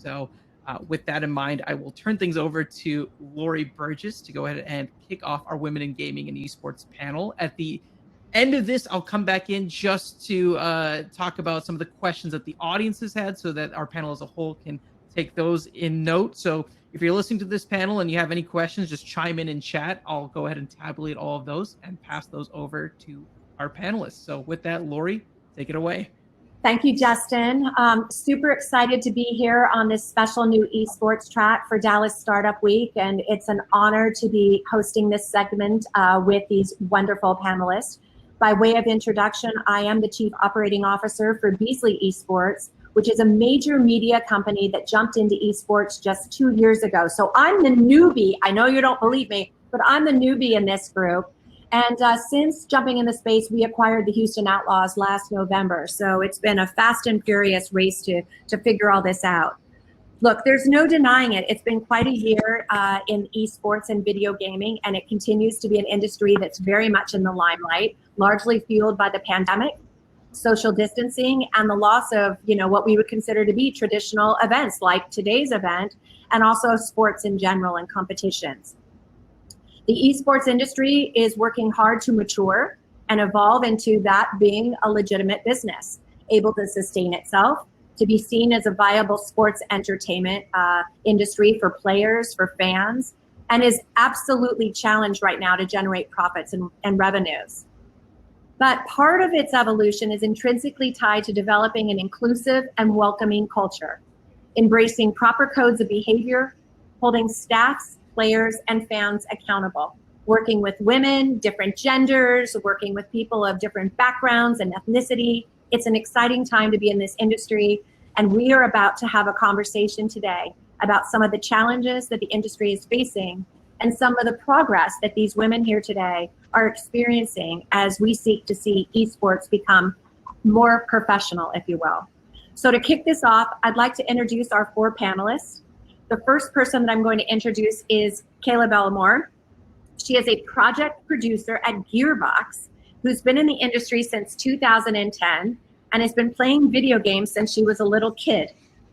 So with that in mind, I will turn things over to Lori Burgess to go ahead and kick off our Women in Gaming and Esports panel. At the end of this, I'll come back in just to talk about some of the questions that the audience has had so that our panel as a whole can take those in note. So if you're listening to this panel and you have any questions, just chime in chat. I'll go ahead and tabulate all of those and pass those over to our panelists. So with that, Lori, take it away. Thank you, Justin. Super excited to be here on this special new esports track for Dallas Startup Week, and it's an honor to be hosting this segment with these wonderful panelists. By way of introduction, I am the Chief Operating Officer for Beasley Esports, which is a major media company that jumped into esports just 2 years ago. So I'm the newbie. I know you don't believe me, but I'm the newbie in this group. And since jumping in the space, we acquired the Houston Outlaws last November. So it's been a fast and furious race to figure all this out. Look, there's no denying it. It's been quite a year in esports and video gaming, and it continues to be an industry that's very much in the limelight, largely fueled by the pandemic, social distancing, and the loss of, what we would consider to be traditional events like today's event, and also sports in general and competitions. The esports industry is working hard to mature and evolve into that being a legitimate business, able to sustain itself, to be seen as a viable sports entertainment industry for players, for fans, and is absolutely challenged right now to generate profits and revenues. But part of its evolution is intrinsically tied to developing an inclusive and welcoming culture, embracing proper codes of behavior, holding staffs, players, and fans accountable, working with women, different genders, working with people of different backgrounds and ethnicity. It's an exciting time to be in this industry, and we are about to have a conversation today about some of the challenges that the industry is facing and some of the progress that these women here today are experiencing as we seek to see esports become more professional, if you will. So to kick this off, I'd like to introduce our 4 panelists. The first person that I'm going to introduce is Kayla Bellamore. She is a project producer at Gearbox, who's been in the industry since 2010 and has been playing video games since she was a little kid.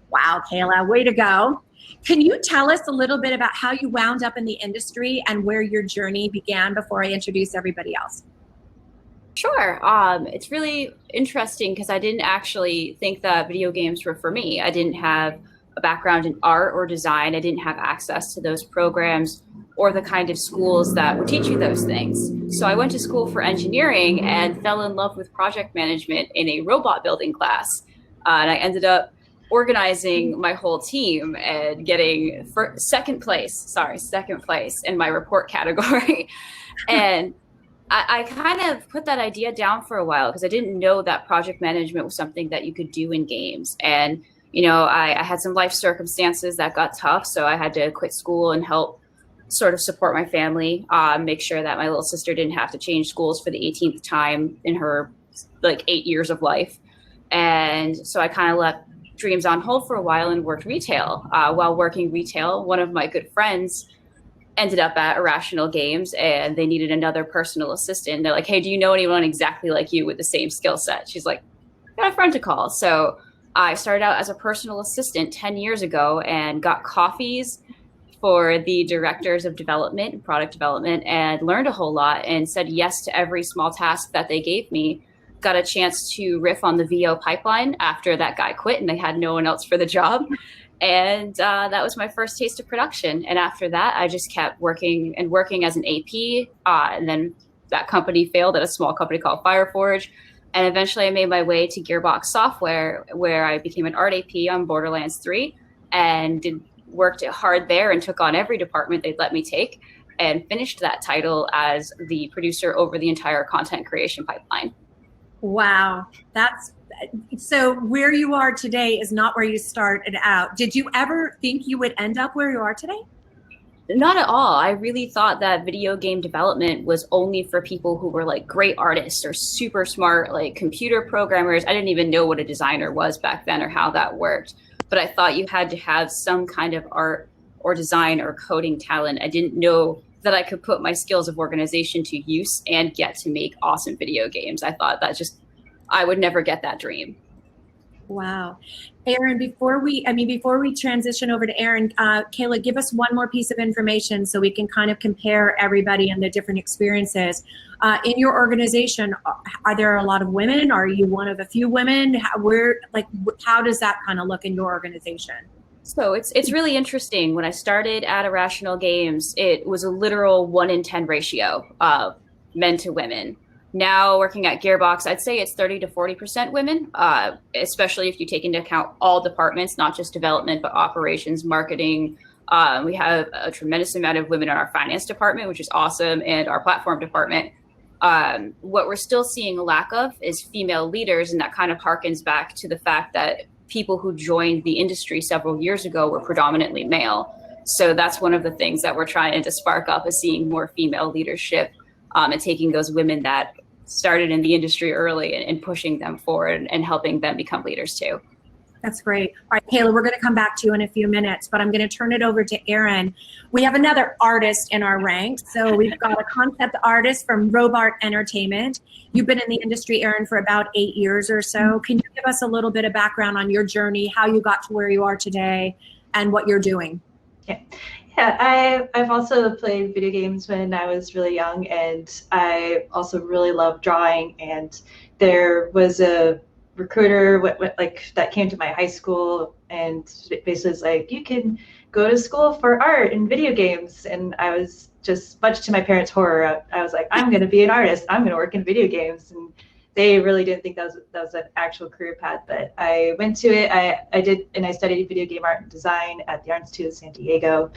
Wow, Kayla, way to go. Can you tell us a little bit about how you wound up in the industry and where your journey began before I introduce everybody else? Sure. It's really interesting because I didn't actually think that video games were for me. I didn't have a background in art or design. I didn't have access to those programs or the kind of schools that would teach you those things. So I went to school for engineering and fell in love with project management in a robot building class. And I ended up organizing my whole team and getting second place in my report category. And I kind of put that idea down for a while because I didn't know that project management was something that you could do in games. And I had some life circumstances that got tough, so I had to quit school and help sort of support my family, make sure that my little sister didn't have to change schools for the 18th time in her 8 years of life. And so I kind of left dreams on hold for a while and worked retail. While working retail, one of my good friends ended up at Irrational Games and they needed another personal assistant. They're like, hey, do you know anyone exactly like you with the same skill set? She's like, got a friend to call. So I started out as a personal assistant 10 years ago and got coffees for the directors of development and product development and learned a whole lot and said yes to every small task that they gave me. Got a chance to riff on the VO pipeline after that guy quit and they had no one else for the job. And that was my first taste of production. And after that, I just kept working as an AP. And then that company failed at a small company called Fireforge. And eventually I made my way to Gearbox Software, where I became an art AP on Borderlands 3 and worked hard there and took on every department they'd let me take and finished that title as the producer over the entire content creation pipeline. Wow. So where you are today is not where you started out. Did you ever think you would end up where you are today? Not at all. I really thought that video game development was only for people who were great artists or super smart, computer programmers. I didn't even know what a designer was back then or how that worked. But I thought you had to have some kind of art or design or coding talent. I didn't know that I could put my skills of organization to use and get to make awesome video games. I thought I would never get that dream. Wow. Aaron, before we transition over to Aaron, Kayla, give us one more piece of information so we can kind of compare everybody and the different experiences. In your organization, are there a lot of women? Are you one of a few women? How does that kind of look in your organization? So it's really interesting. When I started at Irrational Games, it was a literal 1 in 10 ratio of men to women. Now working at Gearbox, I'd say it's 30 to 40% women, especially if you take into account all departments, not just development, but operations, marketing. We have a tremendous amount of women in our finance department, which is awesome, and our platform department. What we're still seeing a lack of is female leaders, and that kind of harkens back to the fact that people who joined the industry several years ago were predominantly male. So that's one of the things that we're trying to spark up, is seeing more female leadership, and taking those women that started in the industry early and pushing them forward and helping them become leaders too. That's great. All right, Kayla, we're going to come back to you in a few minutes, but I'm going to turn it over to Aaron. We have another artist in our ranks. So we've got a concept artist from Robart Entertainment. You've been in the industry, Aaron, for about 8 years or so. Can you give us a little bit of background on your journey, how you got to where you are today, and what you're doing? Yeah, I've also played video games when I was really young, and I also really love drawing. And there was a recruiter like that came to my high school and basically was like, you can go to school for art and video games. And I was just, much to my parents' horror, I was like, I'm going to be an artist. I'm going to work in video games. And they really didn't think that was an actual career path, but I went to it. I did, and I studied video game art and design at the Art Institute of San Diego.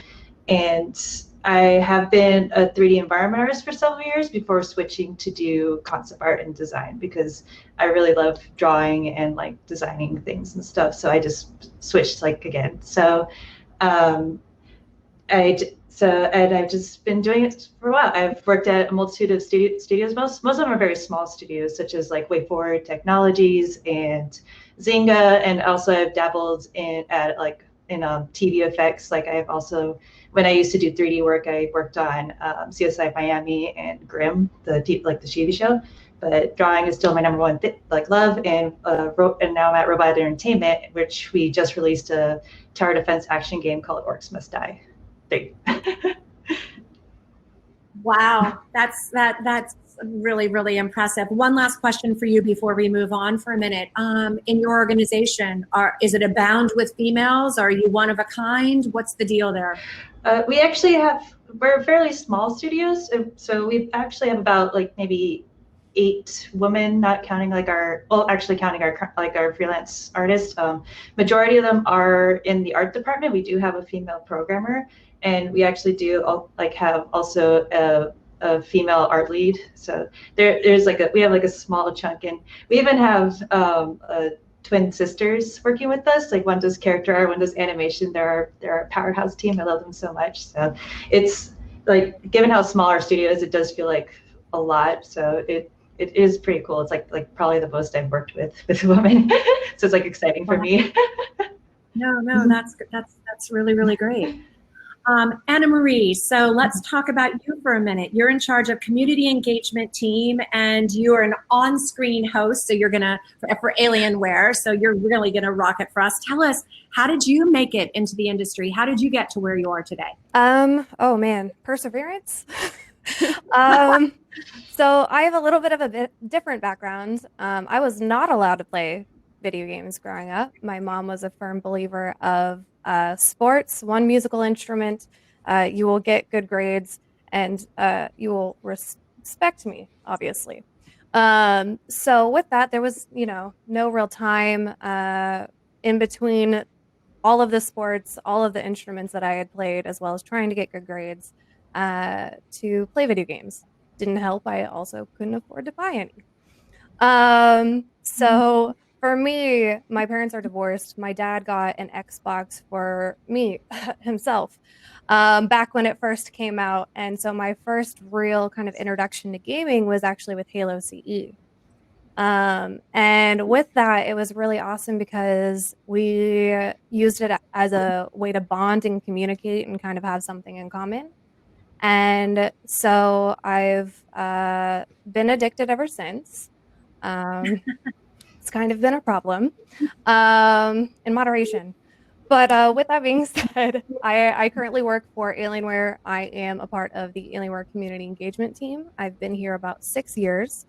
And I have been a 3D environment artist for several years before switching to do concept art and design, because I really love drawing and like designing things and stuff. So I just switched again. And I've just been doing it for a while. I've worked at a multitude of studios. Most of them are very small studios, such as like Way Forward Technologies and Zynga. And also I've dabbled in TV effects. Like I've also, when I used to do 3D work, I worked on CSI Miami and Grimm, the TV show. But drawing is still my number one love. And now I'm at Robot Entertainment, which we just released a tower defense action game called Orcs Must Die. Wow, that's really, really impressive. One last question for you before we move on for a minute. In your organization, is it abound with females? Are you one of a kind? What's the deal there? We actually we're fairly small studios, so we actually have about maybe 8 women, not counting counting our freelance artists. Majority of them are in the art department. We do have a female programmer, and we actually do have also a female art lead. So there's we have a small chunk, and we even have twin sisters working with us. Like one does character art, one does animation. They're a powerhouse team. I love them so much. So it's given how small our studio is, it does feel like a lot. So it is pretty cool. It's like probably the most I've worked with women. So it's exciting for me. No, that's really, really great. Anna Marie, so let's talk about you for a minute. You're in charge of community engagement team, and you are an on-screen host. So you're for Alienware. So you're really gonna rock it for us. Tell us, how did you make it into the industry? How did you get to where you are today? Oh man, perseverance. So I have a little bit of a different background. I was not allowed to play video games growing up. My mom was a firm believer of sports, one musical instrument, you will get good grades, and you will respect me, obviously. So with that, there was, no real time in between all of the sports, all of the instruments that I had played, as well as trying to get good grades to play video games. Didn't help. I also couldn't afford to buy any. So for me, my parents are divorced. My dad got an Xbox for me himself back when it first came out. And so my first real kind of introduction to gaming was actually with Halo CE. And with that, it was really awesome because we used it as a way to bond and communicate and kind of have something in common. And so I've been addicted ever since. it's kind of been a problem in moderation. But with that being said, I currently work for Alienware. I am a part of the Alienware community engagement team. I've been here about 6 years.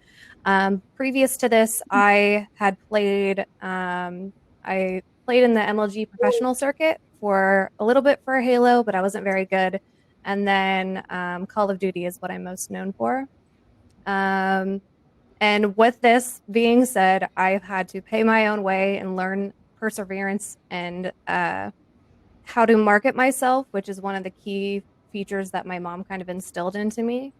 Previous to this, I played in the MLG professional circuit for a little bit for Halo, but I wasn't very good. And then Call of Duty is what I'm most known for. And with this being said, I've had to pay my own way and learn perseverance and how to market myself, which is one of the key features that my mom kind of instilled into me.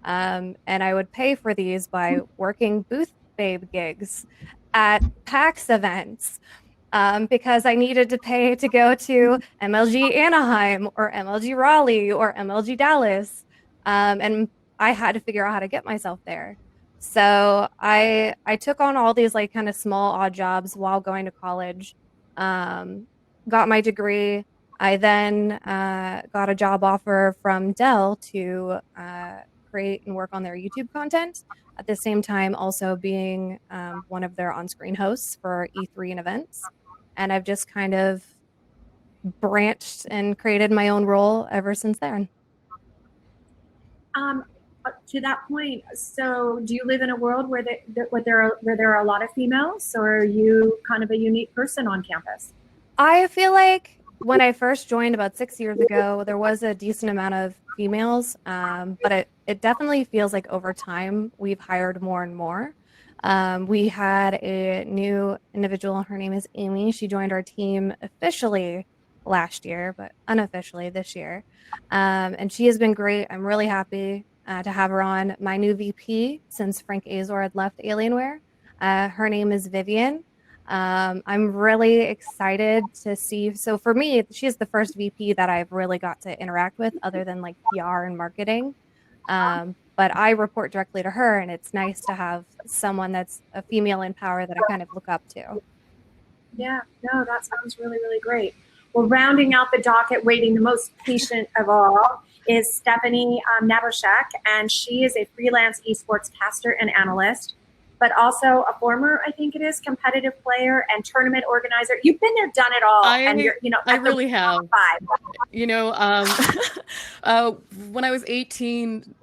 And I would pay for these by working booth babe gigs at PAX events because I needed to pay to go to MLG Anaheim or MLG Raleigh or MLG Dallas. And I had to figure out how to get myself there. So I took on all these like kind of small odd jobs while going to college. Got my degree. I then got a job offer from Dell to create and work on their YouTube content. At the same time, also being one of their on-screen hosts for E3 and events. And I've just kind of branched and created my own role ever since then. To that point, so do you live in a world where there are a lot of females, or are you kind of a unique person on campus? I feel like when I first joined about 6 years ago, there was a decent amount of females, but it definitely feels like over time we've hired more and more. We had a new individual. Her name is Amy. She joined our team officially last year, but unofficially this year. And she has been great. I'm really happy to have her on. My new VP since Frank Azor had left Alienware. Her name is Vivian. I'm really excited to see. So for me, she's the first VP that I've really got to interact with other than like PR and marketing. But I report directly to her, and it's nice to have someone that's a female in power that I kind of look up to. Yeah, no, that sounds really, really great. Well, rounding out the docket, waiting the most patient of all, is Stephanie Nabashek, and she is a freelance esports caster and analyst, but also a former, I think it is, competitive player and tournament organizer. You've been there, done it all, and you're, I really have. When I was 18,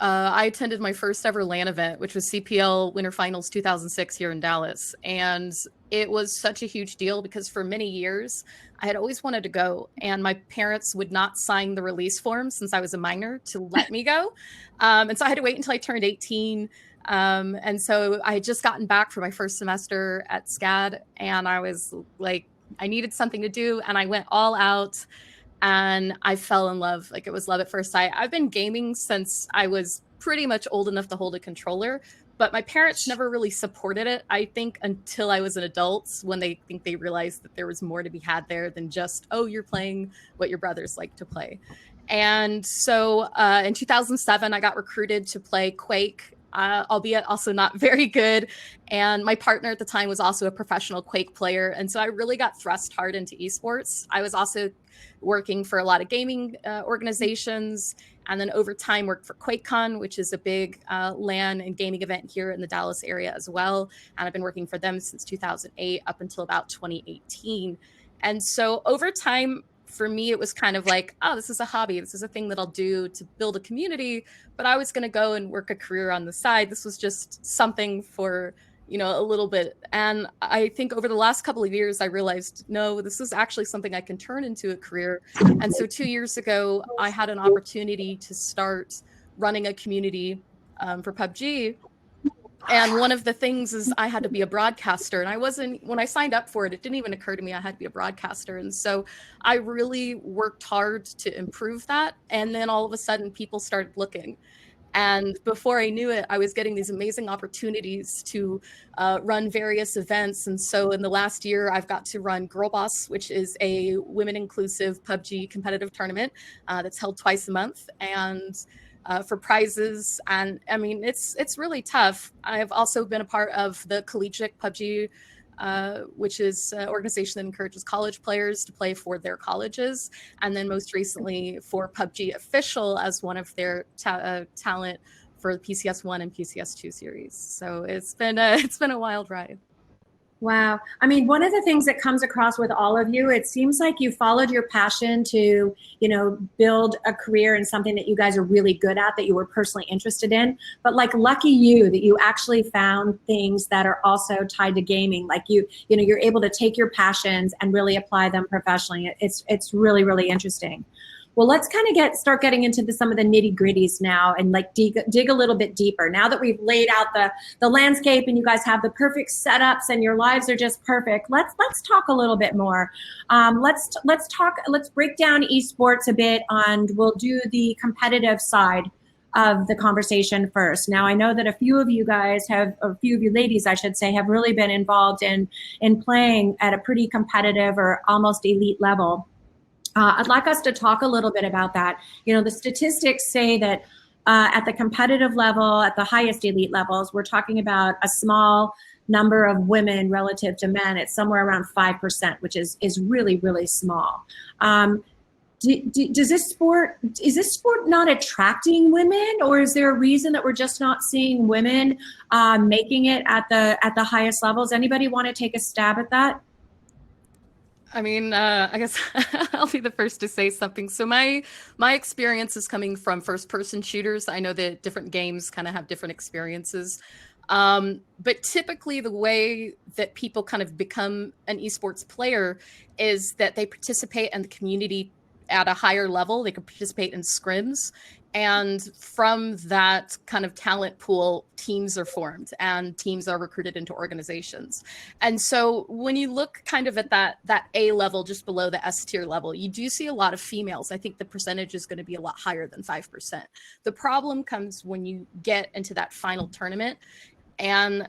I attended my first ever LAN event, which was CPL Winter Finals 2006 here in Dallas. And it was such a huge deal because for many years, I had always wanted to go. And my parents would not sign the release form since I was a minor to let me go. And so I had to wait until I turned 18. And so I had just gotten back for my first semester at SCAD. And I was like, I needed something to do. And I went all out. And I fell in love. Like, it was love at first sight. I've been gaming since I was pretty much old enough to hold a controller, but my parents never really supported it, I think, until I was an adult, when they realized that there was more to be had there than just, oh, you're playing what your brothers like to play. And so in 2007, I got recruited to play Quake, albeit also not very good. And my partner at the time was also a professional Quake player. And so I really got thrust hard into esports. I was also working for a lot of gaming organizations, and then over time worked for QuakeCon, which is a big LAN and gaming event here in the Dallas area as well. And I've been working for them since 2008 up until about 2018. And so over time, for me, it was kind of like, oh, this is a hobby. This is a thing that I'll do to build a community, but I was going to go and work a career on the side. This was just something for, a little bit. And I think over the last couple of years, I realized, no, this is actually something I can turn into a career. And so 2 years ago, I had an opportunity to start running a community for PUBG. And one of the things is I had to be a broadcaster. And when I signed up for it, it didn't even occur to me I had to be a broadcaster. And so I really worked hard to improve that. And then all of a sudden, people started looking. And before I knew it, I was getting these amazing opportunities to run various events. And so in the last year, I've got to run Girl Boss, which is a women-inclusive PUBG competitive tournament that's held twice a month. And for prizes. And I mean, it's really tough. I've also been a part of the Collegiate PUBG, which is an organization that encourages college players to play for their colleges. And then most recently for PUBG Official as one of their talent for the PCS 1 and PCS 2 series. So it's been a wild ride. Wow. I mean, one of the things that comes across with all of you, it seems like you followed your passion to, build a career in something that you guys are really good at, that you were personally interested in. But like lucky you that you actually found things that are also tied to gaming. Like you're able to take your passions and really apply them professionally. It's really, really interesting. Well, let's kind of start getting into some of the nitty gritties now and like dig a little bit deeper. Now that we've laid out the landscape and you guys have the perfect setups and your lives are just perfect, let's talk a little bit more. Let's break down esports a bit, and we'll do the competitive side of the conversation first. Now, I know that a few of you ladies, I should say, have really been involved in playing at a pretty competitive or almost elite level. I'd like us to talk a little bit about that. The statistics say that at the competitive level, at the highest elite levels, we're talking about a small number of women relative to men. It's somewhere around 5%, which is really, really small. Is this sport not attracting women, or is there a reason that we're just not seeing women making it at the highest levels? Anybody want to take a stab at that? I mean, I guess I'll be the first to say something. So my experience is coming from first-person shooters. I know that different games kind of have different experiences. But typically the way that people kind of become an esports player is that they participate in the community at a higher level. They can participate in scrims. And from that kind of talent pool, teams are formed and teams are recruited into organizations. And so when you look kind of at that A level, just below the S tier level, you do see a lot of females. I think the percentage is going to be a lot higher than 5%. The problem comes when you get into that final tournament, and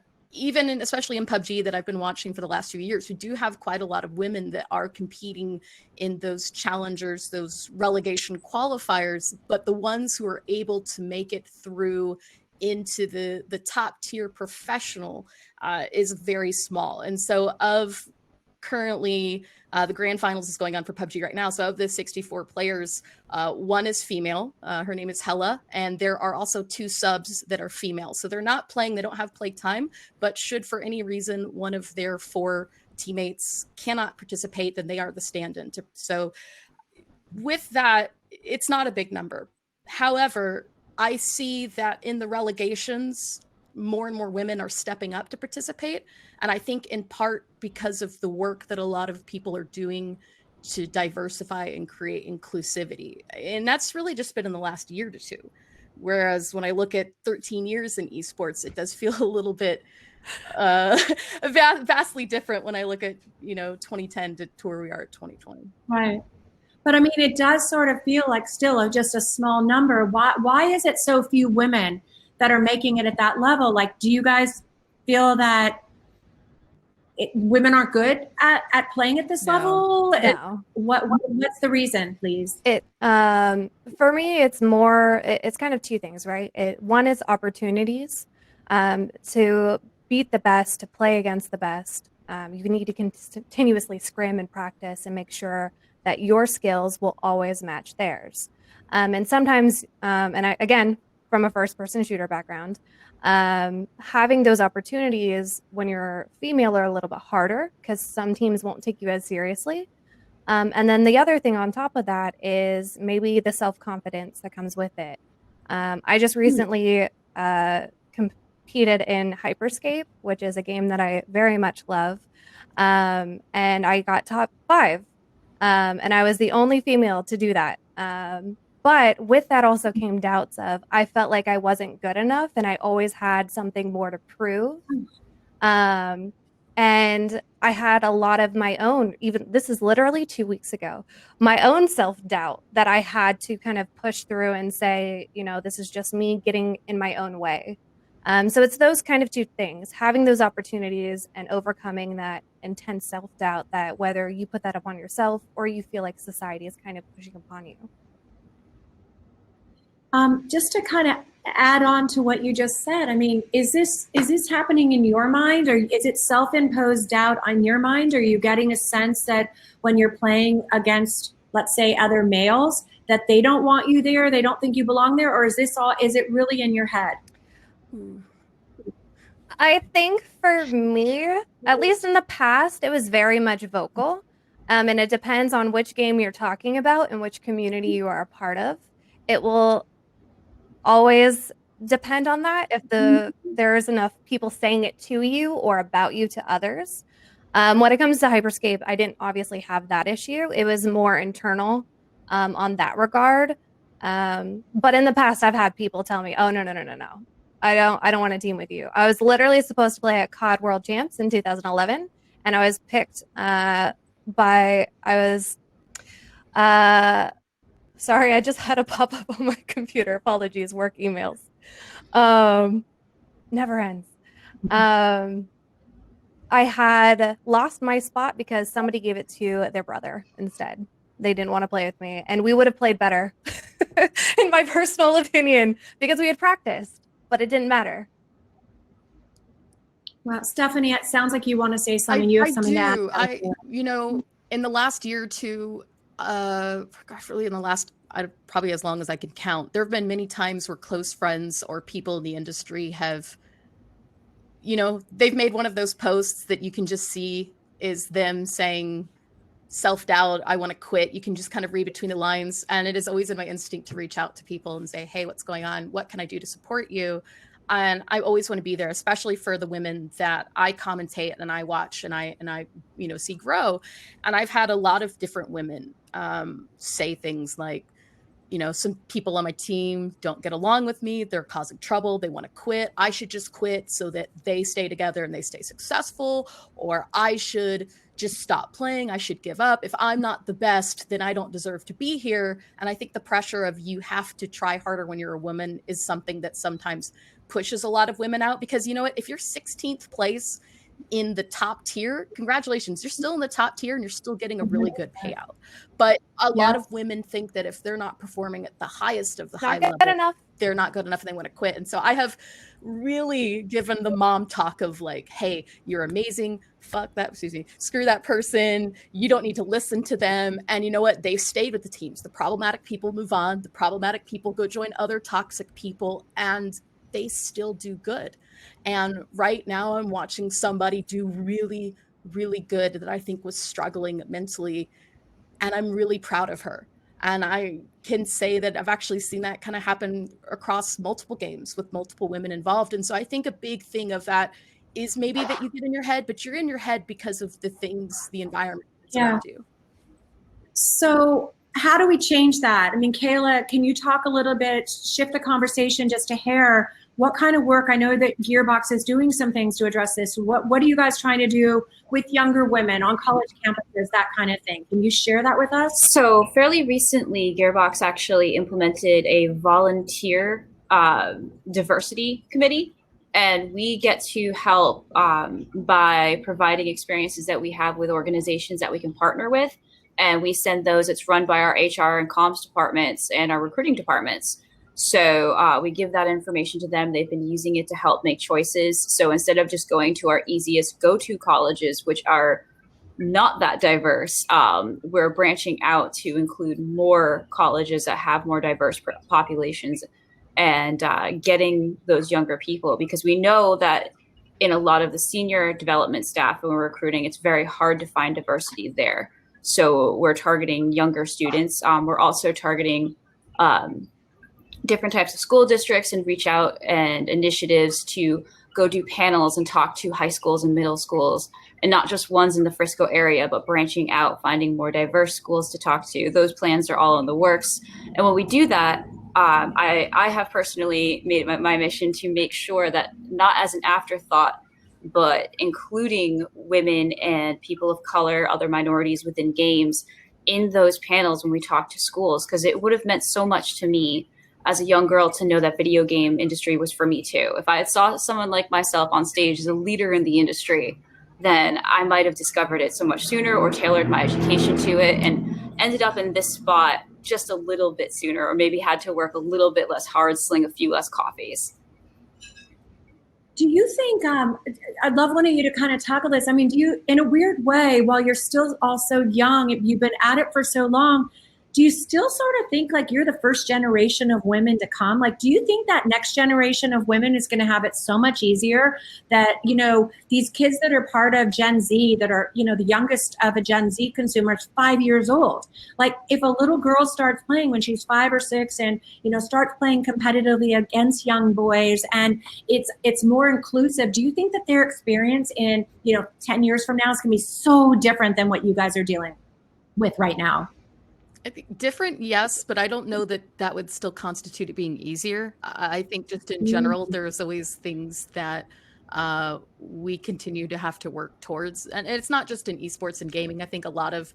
especially in PUBG that I've been watching for the last few years, we do have quite a lot of women that are competing in those challengers, those relegation qualifiers, but the ones who are able to make it through into the top tier professional is very small. And so currently, the grand finals is going on for PUBG right now. So of the 64 players, one is female. Her name is Hella. And there are also 2 subs that are female. So they're not playing. They don't have play time. But should for any reason one of their 4 teammates cannot participate, then they are the stand-in. So with that, it's not a big number. However, I see that in the relegations, more and more women are stepping up to participate. And I think in part because of the work that a lot of people are doing to diversify and create inclusivity. And that's really just been in the last year to 2. Whereas when I look at 13 years in esports, it does feel a little bit vastly different when I look at, 2010 to where we are at 2020. Right. But I mean, it does sort of feel like still just a small number. Why is it so few women that are making it at that level? Like, do you guys feel that women aren't good at playing at this level? No. What's the reason, please? For me, it's more, it's kind of 2 things, right? One is opportunities to beat the best, to play against the best. You need to continuously scrim and practice and make sure that your skills will always match theirs. And sometimes, again, from a first-person shooter background, having those opportunities when you're female are a little bit harder because some teams won't take you as seriously. And then the other thing on top of that is maybe the self-confidence that comes with it. I just recently competed in Hyperscape, which is a game that I very much love. And I got top 5. And I was the only female to do that. But with that also came doubts of I felt like I wasn't good enough and I always had something more to prove. And I had a lot of my own, even this is literally 2 weeks ago, my own self-doubt that I had to kind of push through and say, this is just me getting in my own way. So it's those kind of 2 things, having those opportunities and overcoming that intense self-doubt that whether you put that upon yourself or you feel like society is kind of pushing upon you. Just to kind of add on to what you just said, I mean, is this happening in your mind, or is it self-imposed doubt on your mind? Are you getting a sense that when you're playing against, let's say, other males, that they don't want you there, they don't think you belong there, or is it really in your head? I think for me, at least in the past, it was very much vocal. And it depends on which game you're talking about and which community you are a part of. It will always depend on that if there's enough people saying it to you or about you to others. When it comes to Hyperscape, I didn't obviously have that issue. It was more internal on that regard. But in the past, I've had people tell me, "Oh, no, no, no, no, no. I don't want to team with you." I was literally supposed to play at COD World Champs in 2011, and I was picked by I was sorry, I just had a pop up on my computer. Apologies, work emails. Never ends. I had lost my spot because somebody gave it to their brother instead. They didn't want to play with me, and we would have played better, in my personal opinion, because we had practiced, but it didn't matter. Well, Stephanie, it sounds like you want to say something. You have something to add. You know, in the last year or two, gosh, really in the last, probably as long as I can count, there have been many times where close friends or people in the industry have, you know, they've made one of those posts that you can just see is them saying self-doubt, I want to quit. You can just kind of read between the lines. And it is always in my instinct to reach out to people and say, hey, what's going on? What can I do to support you? And I always want to be there, especially for the women that I commentate and I watch and I you know, see grow. And I've had a lot of different women say things like, you know, some people on my team don't get along with me. They're causing trouble. They want to quit. I should just quit so that they stay together and they stay successful. Or I should just stop playing. I should give up. If I'm not the best, then I don't deserve to be here. And I think the pressure of you have to try harder when you're a woman is something that sometimes pushes a lot of women out, because you know what, if you're 16th place in the top tier, congratulations, you're still in the top tier and you're still getting a really good payout. But a lot of women think that if they're not performing at the highest of the high level, they're not good enough and they want to quit. And so I have really given the mom talk of like, hey, you're amazing, fuck that, screw that person, you don't need to listen to them. And you know what, they've stayed with the teams. The problematic people move on, the problematic people go join other toxic people, and they still do good. And right now I'm watching somebody do really, really good that I think was struggling mentally. And I'm really proud of her. And I can say that I've actually seen that kind of happen across multiple games with multiple women involved. And so I think a big thing of that is maybe that you get in your head, but you're in your head because of the things, the environment that's around you. So how do we change that? I mean, Kayla, can you talk a little bit, shift the conversation just a hair? What kind of work? I know that Gearbox is doing some things to address this. What are you guys trying to do with younger women on college campuses, that kind of thing? Can you share that with us? So fairly recently, Gearbox actually implemented a volunteer diversity committee. And we get to help by providing experiences that we have with organizations that we can partner with. And we send those, it's run by our HR and comms departments and our recruiting departments. So we give that information to them. They've been using it to help make choices. So instead of just going to our easiest go-to colleges, which are not that diverse, we're branching out to include more colleges that have more diverse populations and getting those younger people, because we know that in a lot of the senior development staff when we're recruiting, it's very hard to find diversity there. So we're targeting younger students. We're also targeting different types of school districts and reach out and initiatives to go do panels and talk to high schools and middle schools, and not just ones in the Frisco area, but branching out, finding more diverse schools to talk to. Those plans are all in the works. And when we do that, I have personally made it my mission to make sure that, not as an afterthought, but including women and people of color, other minorities within games in those panels when we talk to schools, because it would have meant so much to me as a young girl to know that video game industry was for me too. If I had saw someone like myself on stage as a leader in the industry, then I might have discovered it so much sooner or tailored my education to it and ended up in this spot just a little bit sooner, or maybe had to work a little bit less hard, sling a few less coffees. Do you think, I'd love one of you to kind of tackle this. I mean, do you, in a weird way, while you're still also young, if you've been at it for so long, do you still sort of think like you're the first generation of women to come? Like, do you think that next generation of women is going to have it so much easier that, you know, these kids that are part of Gen Z, that are, you know, the youngest of a Gen Z consumer is 5 years old. Like, if a little girl starts playing when she's 5 or 6 and, you know, starts playing competitively against young boys, and it's more inclusive, do you think that their experience in, you know, 10 years from now is going to be so different than what you guys are dealing with right now? I think different, yes, but I don't know that that would still constitute it being easier. I think just in general, there's always things that we continue to have to work towards. And it's not just in esports and gaming. I think a lot of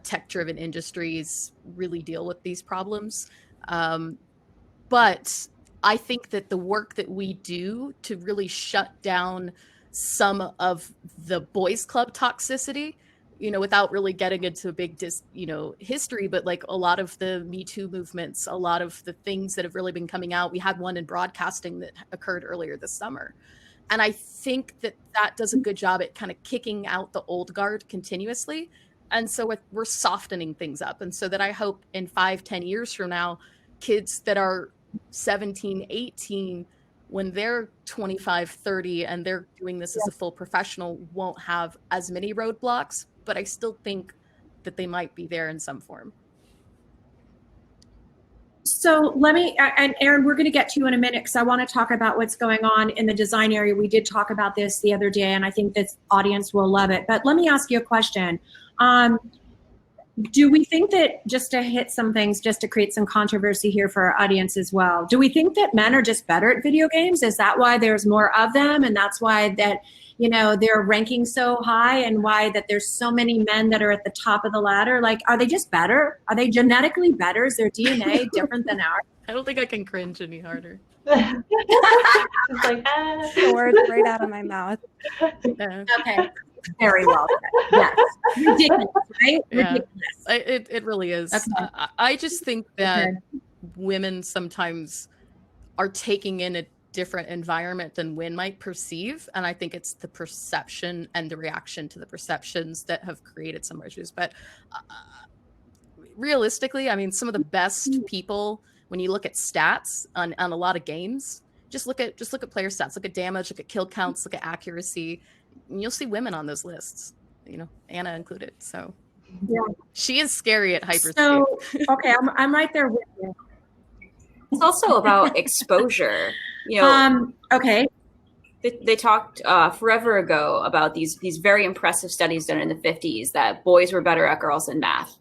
tech-driven industries really deal with these problems. But I think that the work that we do to really shut down some of the boys club toxicity, you know, without really getting into a big, history, but like a lot of the Me Too movements, a lot of the things that have really been coming out. We had one in broadcasting that occurred earlier this summer. And I think that that does a good job at kind of kicking out the old guard continuously. And so we're softening things up. And so that I hope in 5-10 years from now, kids that are 17, 18, when they're 25, 30, and they're doing this as a full professional, won't have as many roadblocks, but I still think that they might be there in some form. So let me, and Erin, we're going to get to you in a minute because I want to talk about what's going on in the design area. We did talk about this the other day, and I think this audience will love it. But let me ask you a question. Do we think that, just to hit some things, just to create some controversy here for our audience as well, do we think that men are just better at video games? Is that why there's more of them? And that's why that, you know, they're ranking so high, and why that there's so many men that are at the top of the ladder? Like, are they just better? Are they genetically better? Is their DNA different than ours? I don't think I can cringe any harder. It's like, The words right out of my mouth. Yeah. Okay. Very well said. Yes. Ridiculous, right? Yeah. Ridiculous. It really is. Okay. I just think that Okay. women sometimes are taking in a different environment than men might perceive. And I think it's the perception and the reaction to the perceptions that have created some issues. But realistically, I mean, some of the best people, when you look at stats on a lot of games, just look at player stats, look at damage, look at kill counts, look at accuracy, and you'll see women on those lists, you know, Anna included. So Yeah. she is scary at hyperscape. So, okay, I'm right there with you. It's also about exposure. You know, Okay. they talked forever ago about these very impressive studies done in the 50s that boys were better at girls in math.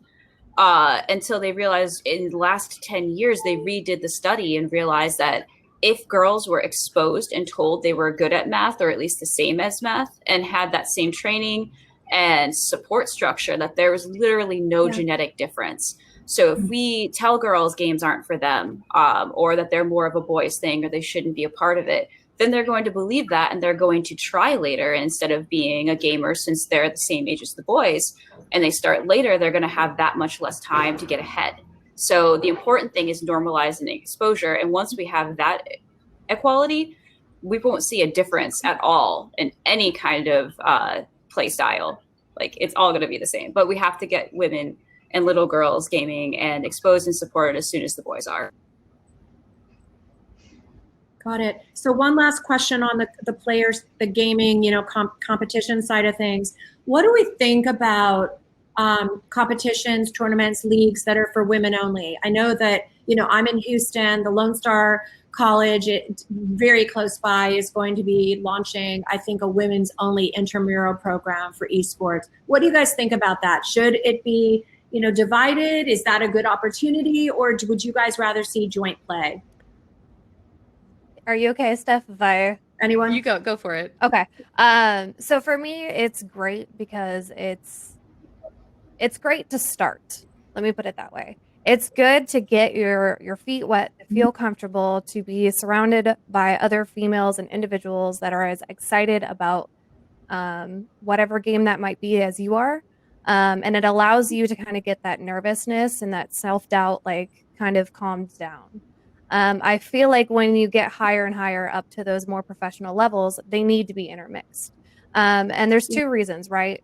Until they realized in the last 10 years, they redid the study and realized that if girls were exposed and told they were good at math, or at least the same as math, and had that same training and support structure, that there was literally no genetic difference. So if we tell girls games aren't for them, or that they're more of a boys thing, or they shouldn't be a part of it, then they're going to believe that, and they're going to try later instead of being a gamer, since they're the same age as the boys, and they start later, they're going to have that much less time to get ahead. So the important thing is normalizing exposure. And once we have that equality, we won't see a difference at all in any kind of play style. Like, it's all going to be the same. But we have to get women and little girls gaming and exposed and supported as soon as the boys are. Got it. So one last question on the players, the gaming, you know, competition side of things. What do we think about competitions, tournaments, leagues that are for women only? I know that, you know, I'm in Houston, the Lone Star College, very close by, is going to be launching, I think, a women's only intramural program for esports. What do you guys think about that? Should it be, you know, divided? Is that a good opportunity, or would you guys rather see joint play? Are you okay, Steph? Anyone? You go for it. Okay. So for me, it's great because it's great to start. Let me put it that way. It's good to get your feet wet, to feel comfortable, to be surrounded by other females and individuals that are as excited about whatever game that might be as you are. And it allows you to kind of get that nervousness and that self-doubt like kind of calmed down. I feel like when you get higher and higher up to those more professional levels, they need to be intermixed. And there's two reasons, right?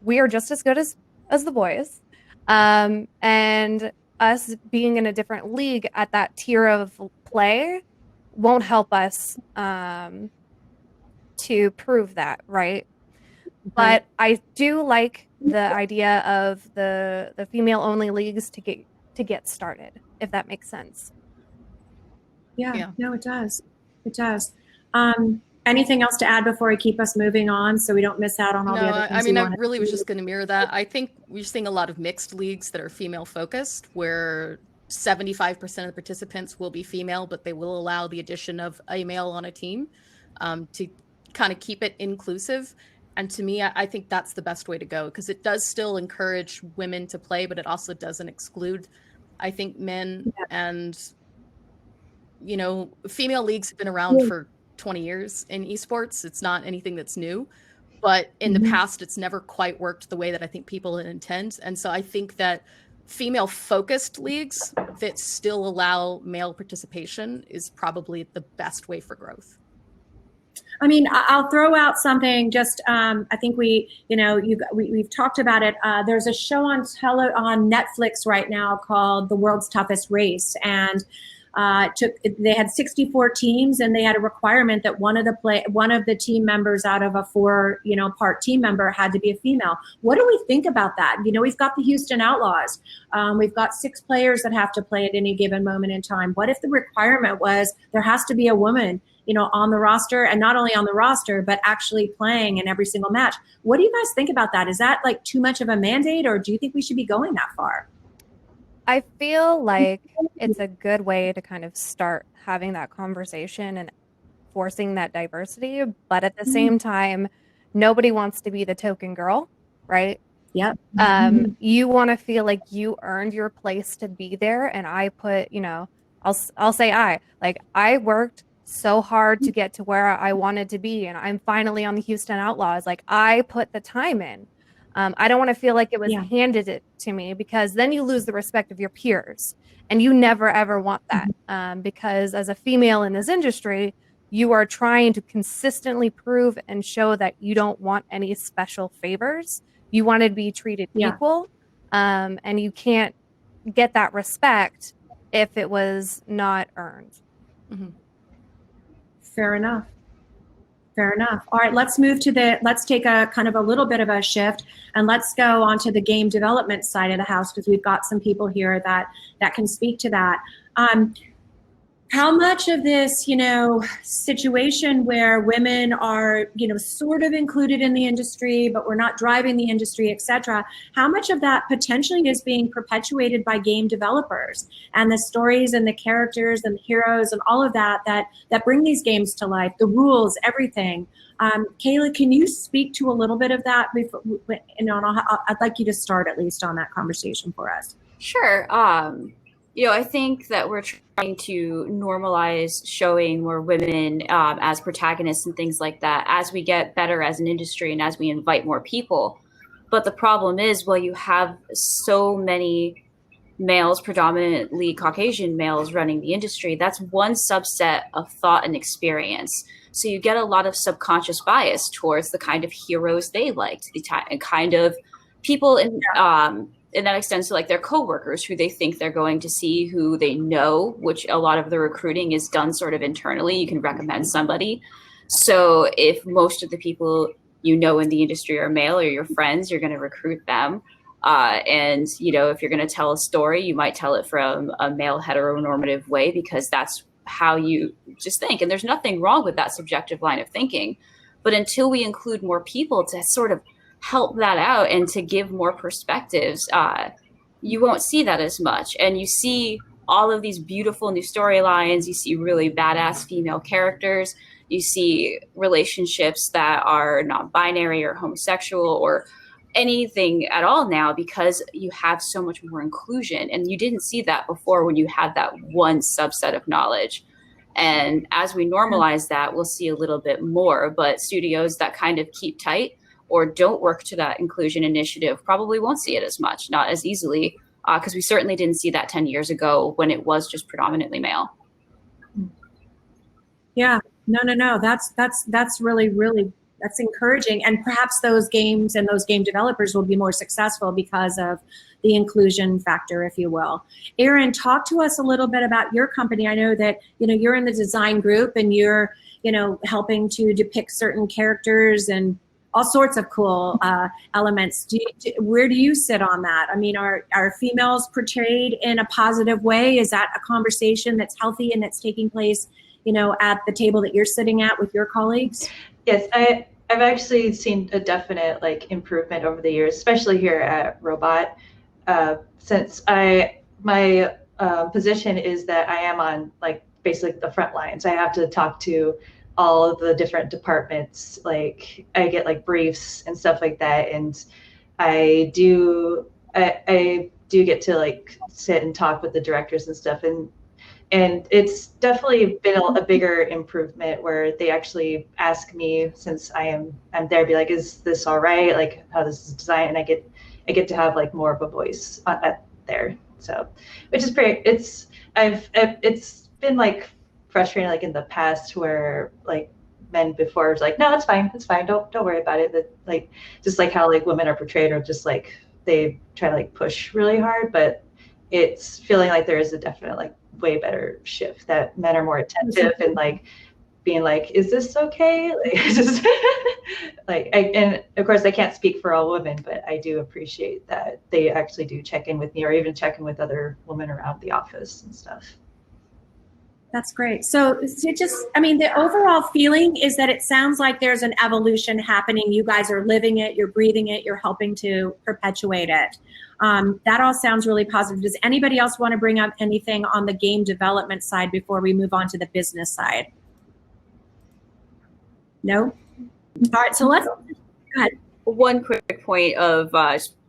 We are just as good as the boys. And us being in a different league at that tier of play won't help us to prove that, right? But I do like the idea of the female only leagues to get started, if that makes sense. Yeah, no, it does. It does. Anything else to add before I keep us moving on so we don't miss out on all the other things? I mean, I really was just going to mirror that. I think we're seeing a lot of mixed leagues that are female focused, where 75% of the participants will be female, but they will allow the addition of a male on a team to kind of keep it inclusive. And to me, I think that's the best way to go, because it does still encourage women to play, but it also doesn't exclude, I think, men. And, you know, female leagues have been around for 20 years in esports. It's not anything that's new, but in the past, it's never quite worked the way that I think people intend. And so I think that female focused leagues that still allow male participation is probably the best way for growth. I mean, I'll throw out something. Just I think we've talked about it. There's a show on Netflix right now called The World's Toughest Race, and they had 64 teams, and they had a requirement that one of the team members out of a 4 part team member had to be a female. What do we think about that? You know, we've got the Houston Outlaws. We've got 6 players that have to play at any given moment in time. What if the requirement was there has to be a woman, on the roster, and not only on the roster, but actually playing in every single match? What do you guys think about that? Is that like too much of a mandate, or do you think we should be going that far? I feel like it's a good way to kind of start having that conversation and forcing that diversity. But at the same time, nobody wants to be the token girl, right? Yep. You want to feel like you earned your place to be there. And I put, I'll say I worked so hard to get to where I wanted to be, and I'm finally on the Houston Outlaws. Like, I put the time in. I don't want to feel like it was handed it to me, because then you lose the respect of your peers, and you never ever want that. Because as a female in this industry, you are trying to consistently prove and show that you don't want any special favors. You want to be treated equal, and you can't get that respect if it was not earned. Mm-hmm. Fair enough. Fair enough. All right, let's take a kind of a little bit of a shift, and let's go on to the game development side of the house, because we've got some people here that can speak to that. How much of this, situation where women are, sort of included in the industry, but we're not driving the industry, et cetera, how much of that potentially is being perpetuated by game developers and the stories and the characters and the heroes and all of that bring these games to life, the rules, everything? Kayla, can you speak to a little bit of that? I'd like you to start at least on that conversation for us. Sure. I think that we're trying to normalize showing more women as protagonists and things like that as we get better as an industry and as we invite more people. But the problem is, you have so many males, predominantly Caucasian males, running the industry. That's one subset of thought and experience. So you get a lot of subconscious bias towards the kind of heroes they liked, the kind of people and that extends to like their coworkers who they think they're going to see, who they know, which a lot of the recruiting is done sort of internally. You can recommend somebody. So if most of the people in the industry are male, or your friends, you're going to recruit them. And if you're going to tell a story, you might tell it from a male heteronormative way, because that's how you just think. And there's nothing wrong with that subjective line of thinking. But until we include more people to sort of help that out and to give more perspectives, you won't see that as much. And you see all of these beautiful new storylines. You see really badass female characters. You see relationships that are not binary or homosexual or anything at all now, because you have so much more inclusion. And you didn't see that before when you had that one subset of knowledge. And as we normalize that, we'll see a little bit more. But studios that kind of keep tight or don't work to that inclusion initiative probably won't see it as much, not as easily, because we certainly didn't see that 10 years ago when it was just predominantly male. Yeah, no. That's really, really, that's encouraging. And perhaps those games and those game developers will be more successful because of the inclusion factor, if you will. Erin, talk to us a little bit about your company. I know that, you're in the design group and you're, helping to depict certain characters and all sorts of cool elements. Where do you sit on that? I mean, are females portrayed in a positive way? Is that a conversation that's healthy and that's taking place, at the table that you're sitting at with your colleagues? Yes, I've actually seen a definite improvement over the years, especially here at Robot. Since my position is that I am on basically the front lines. I have to talk to all of the different departments. I get briefs and stuff like that, and I do get to sit and talk with the directors and stuff, and it's definitely been a bigger improvement where they actually ask me, since I'm there, be like, is this all right? How this is designed, and I get to have more of a voice there. So, which is great. It's been frustrating in the past where men before was no, it's fine, don't worry about it. But just how women are portrayed, or just they try to push really hard, but it's feeling there is a definite way better shift, that men are more attentive and being is this okay? Just and of course I can't speak for all women, but I do appreciate that they actually do check in with me, or even check in with other women around the office and stuff. That's great. So the overall feeling is that it sounds like there's an evolution happening. You guys are living it, you're breathing it, you're helping to perpetuate it. That all sounds really positive. Does anybody else want to bring up anything on the game development side before we move on to the business side? No? All right, so let's, go ahead. One quick point of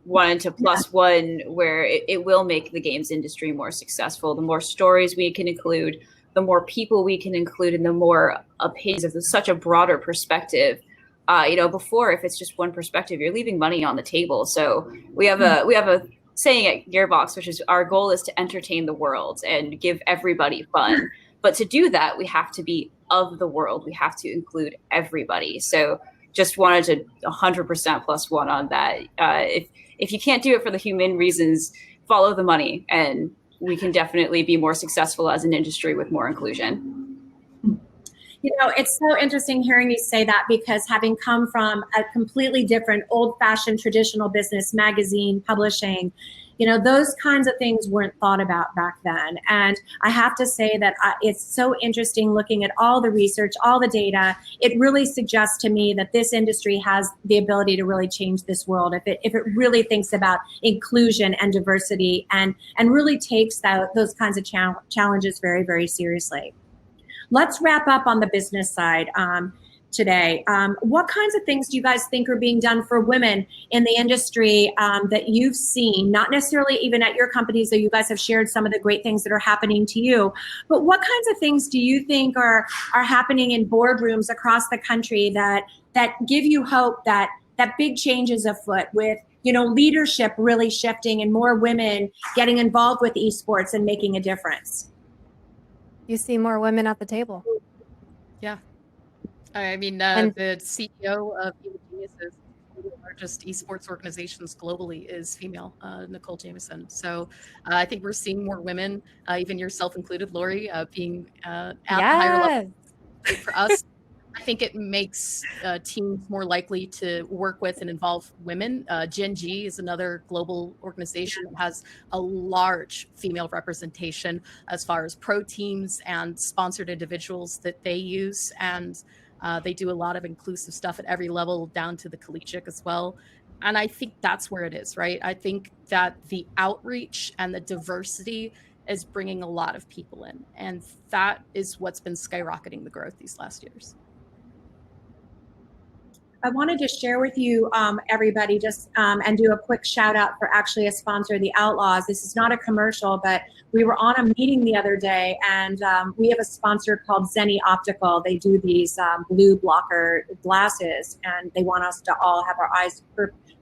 wanting to plus one, where it will make the games industry more successful. The more stories we can include, the more people we can include, and the more opinions of such a broader perspective. Before, if it's just one perspective, you're leaving money on the table. So we have a saying at Gearbox, which is, our goal is to entertain the world and give everybody fun. But to do that, we have to be of the world. We have to include everybody. So just wanted to 100% plus one on that. If you can't do it for the human reasons, follow the money, and we can definitely be more successful as an industry with more inclusion. It's so interesting hearing you say that, because having come from a completely different, old-fashioned, traditional business, magazine, publishing, those kinds of things weren't thought about back then. And I have to say that it's so interesting looking at all the research, all the data. It really suggests to me that this industry has the ability to really change this world if it really thinks about inclusion and diversity, and really takes those kinds of challenges very, very seriously. Let's wrap up on the business side today. What kinds of things do you guys think are being done for women in the industry that you've seen, not necessarily even at your companies, though you guys have shared some of the great things that are happening to you, but what kinds of things do you think are happening in boardrooms across the country that give you hope that big change is afoot, with leadership really shifting and more women getting involved with esports and making a difference? You see more women at the table. Yeah. I mean, the CEO of Evil Geniuses, one of the largest esports organizations globally, is female, Nicole Jameson. So I think we're seeing more women, even yourself included, Lori, being at the higher level. For us, I think it makes teams more likely to work with and involve women. Gen G is another global organization that has a large female representation as far as pro teams and sponsored individuals that they use. And they do a lot of inclusive stuff at every level, down to the collegiate as well. And I think that's where it is, right? I think that the outreach and the diversity is bringing a lot of people in. And that is what's been skyrocketing the growth these last years. I wanted to share with you, everybody, just and do a quick shout out for actually a sponsor, the Outlaws. This is not a commercial, but we were on a meeting the other day, and we have a sponsor called Zenni Optical. They do these blue blocker glasses, and they want us to all have our eyes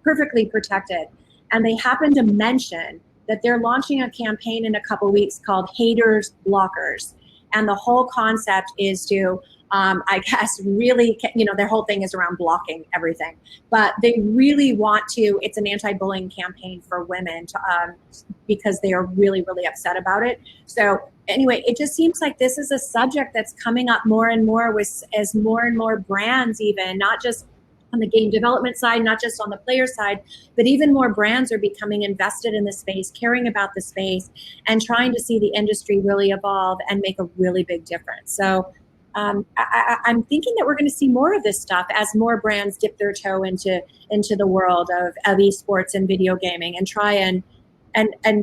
perfectly protected. And they happened to mention that they're launching a campaign in a couple weeks called Haters Blockers. And the whole concept is to I guess really, their whole thing is around blocking everything, but they really want to, it's an anti-bullying campaign for women because they are really, really upset about it. So anyway, it just seems like this is a subject that's coming up more and more as more and more brands, even not just on the game development side, not just on the player side, but even more brands are becoming invested in the space, caring about the space, and trying to see the industry really evolve and make a really big difference. So I'm thinking that we're going to see more of this stuff as more brands dip their toe into the world of esports and video gaming and try and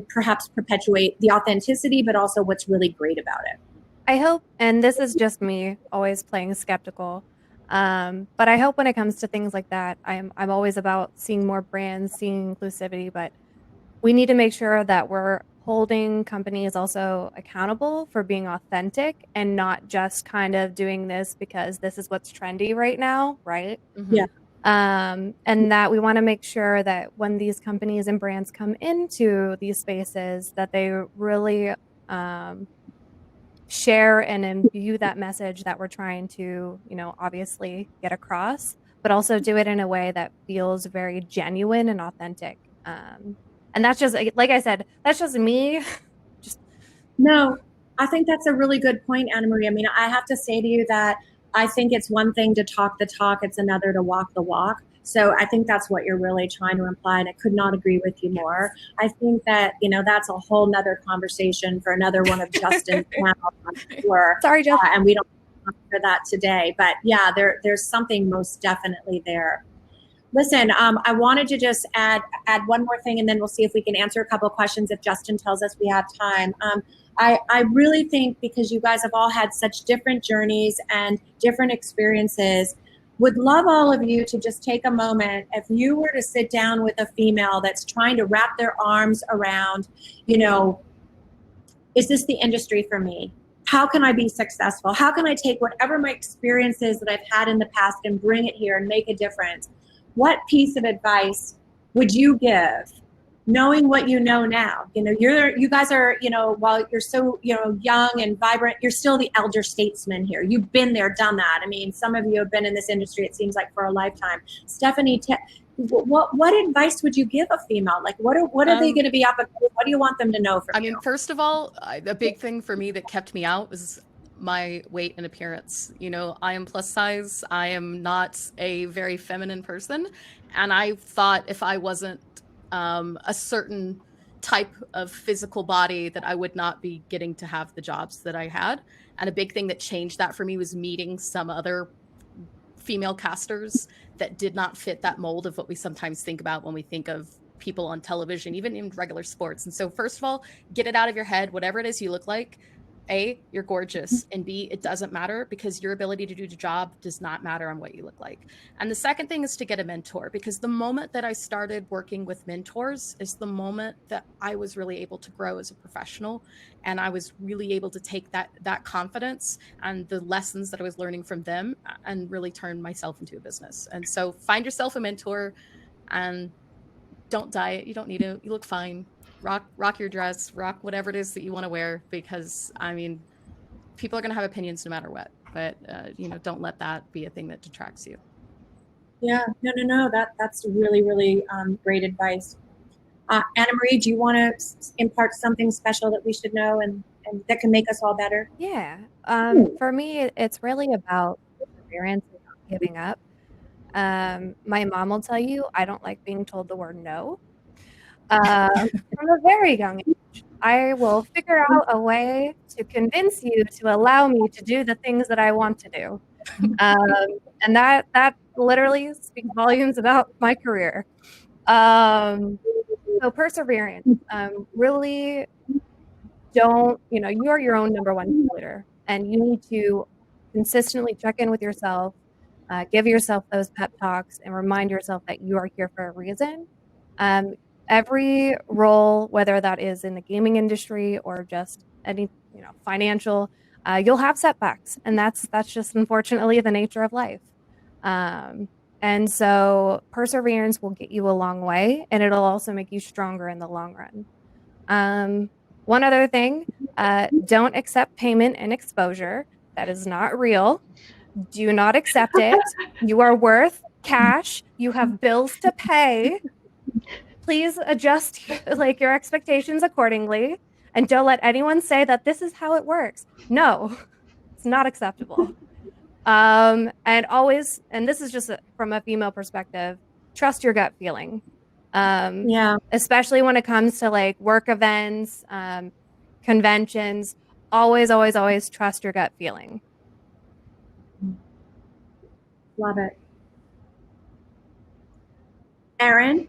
perhaps perpetuate the authenticity, but also what's really great about it. I hope, and this is just me always playing skeptical, but I hope when it comes to things like that, I'm always about seeing more brands, seeing inclusivity, but we need to make sure that we're holding companies also accountable for being authentic and not just kind of doing this because this is what's trendy right now, right? Mm-hmm. Yeah. And that we want to make sure that when these companies and brands come into these spaces, that they really share and imbue that message that we're trying to, obviously get across, but also do it in a way that feels very genuine and authentic. And that's just, like I said, that's just me. No, I think that's a really good point, Anna Marie. I mean, I have to say to you that I think it's one thing to talk the talk, it's another to walk the walk. So I think that's what you're really trying to imply, and I could not agree with you more. I think that, that's a whole nother conversation for another one of Justin's panels, I'm sure. Sorry, Justin. And we don't have for that today. But yeah, there's something most definitely there. Listen, I wanted to just add one more thing, and then we'll see if we can answer a couple of questions if Justin tells us we have time. I really think because you guys have all had such different journeys and different experiences, would love all of you to just take a moment. If you were to sit down with a female that's trying to wrap their arms around, is this the industry for me? How can I be successful? How can I take whatever my experiences that I've had in the past and bring it here and make a difference? What piece of advice would you give, knowing what you know now? You guys are, while you're so, young and vibrant, you're still the elder statesman here. You've been there, done that. I mean, some of you have been in this industry, it seems like, for a lifetime. Stephanie, what advice would you give a female? Like, what are they going to be up against? What do you want them to know from you? I mean, first of all, a big thing for me that kept me out was my weight and appearance. I am plus size. I am not a very feminine person. And I thought if I wasn't a certain type of physical body, that I would not be getting to have the jobs that I had. And a big thing that changed that for me was meeting some other female casters that did not fit that mold of what we sometimes think about when we think of people on television, even in regular sports. And so first of all, get it out of your head, whatever it is you look like. A, you're gorgeous, and B, it doesn't matter because your ability to do the job does not matter on what you look like. And the second thing is to get a mentor, because the moment that I started working with mentors is the moment that I was really able to grow as a professional, and I was really able to take that confidence and the lessons that I was learning from them and really turn myself into a business. And so find yourself a mentor and don't diet. You don't need to. You look fine. Rock your dress, rock whatever it is that you want to wear, because I mean, people are going to have opinions no matter what, but don't let that be a thing that detracts you. Yeah, no, that's really, really great advice. Anna Marie, do you want to impart something special that we should know and that can make us all better? Yeah. For me, it's really about perseverance and not giving up. My mom will tell you I don't like being told the word no. From a very young age, I will figure out a way to convince you to allow me to do the things that I want to do. And that literally speaks volumes about my career. So perseverance, really don't, you are your own number one leader, and you need to consistently check in with yourself, give yourself those pep talks, and remind yourself that you are here for a reason. Every role, whether that is in the gaming industry or just any, financial, you'll have setbacks, and that's just unfortunately the nature of life. And so perseverance will get you a long way, and it'll also make you stronger in the long run. One other thing, don't accept payment and exposure. That is not real. Do not accept it. You are worth cash. You have bills to pay. Please adjust like your expectations accordingly, and don't let anyone say that this is how it works. No, it's not acceptable. And always, and this is just from a female perspective, trust your gut feeling. Yeah. Especially when it comes to like work events, conventions, always trust your gut feeling. Love it. Erin?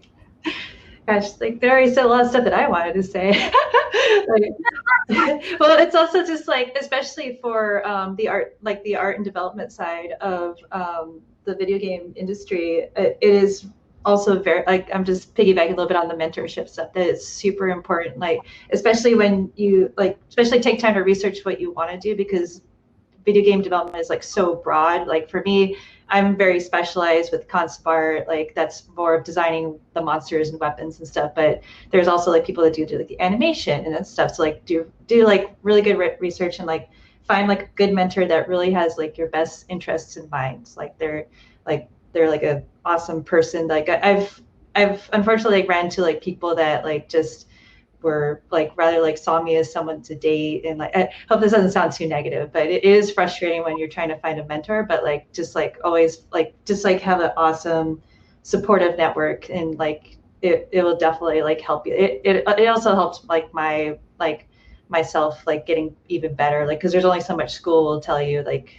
Gosh, like there already said a lot of stuff that I wanted to say. Well, it's also just like, especially for the art, like the art and development side of the video game industry, it is also very, like, I'm just piggybacking a little bit on the mentorship stuff. That is super important. Like, especially when you especially take time to research what you want to do, because video game development is like so broad. Like for me, I'm very specialized with concept art. Like that's more of designing the monsters and weapons and stuff. But there's also like people that do like the animation and that stuff. So like do like really good research and like find like a good mentor that really has like your best interests in mind. Like they're like a awesome person. Like I've unfortunately like ran into like people that like just were like rather like saw me as someone to date, and like I hope this doesn't sound too negative, but it is frustrating when you're trying to find a mentor. But like just like always like just like have an awesome supportive network, and like it will definitely like help you. It also helps like myself like getting even better, like because there's only so much school will tell you, like,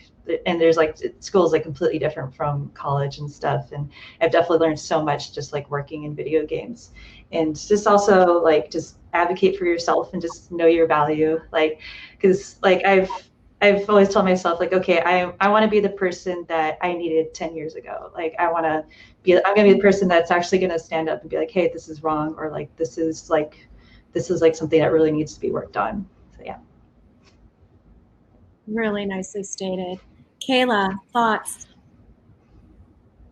and there's like school is like completely different from college and stuff, and I've definitely learned so much just like working in video games. And just also like just advocate for yourself and just know your value, like because like I've always told myself like, okay, I want to be the person that I needed 10 years ago. Like I'm gonna be the person that's actually gonna stand up and be like, hey, this is wrong, or like this is like something that really needs to be worked on. So yeah. Really nicely stated. Kayla, thoughts?